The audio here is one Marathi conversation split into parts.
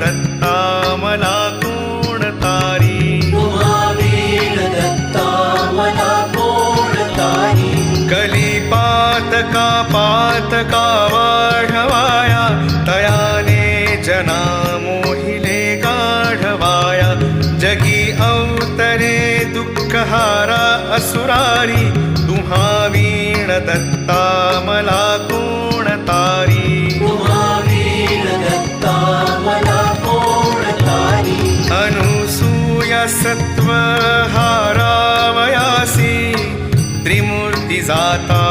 दत्ता मला कोण तारी तुम्हा वीण दत्ता मला कोण तारी कलिपातका पातका वाढवाया तयाने जना मोहिले गाढवाया जगी अवतरे दुःखहारा असुरारी तुम्हा वीण दत्ता मला कोण तारी तुम्हा वीण दत्ता मला कोण तारी अनुसूया सत्व हारावयासी त्रिमूर्ती जाता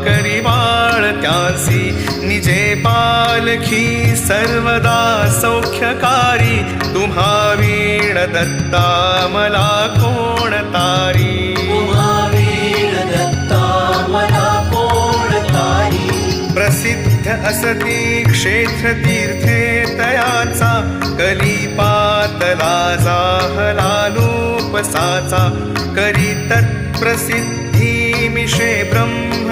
करी बाळ त्यासी निजे पालखी सर्वदा सौख्यकारी तुम्हा वीण दत्ता मला कोण तारी तुम्हा वीण दत्ता मला कोण तारी प्रसिद्ध असती क्षेत्र तीर्थे तयाचा कलिपातला जाहलालोपसाचा करी तत्प्रसिद्धी मिशे ब्रह्म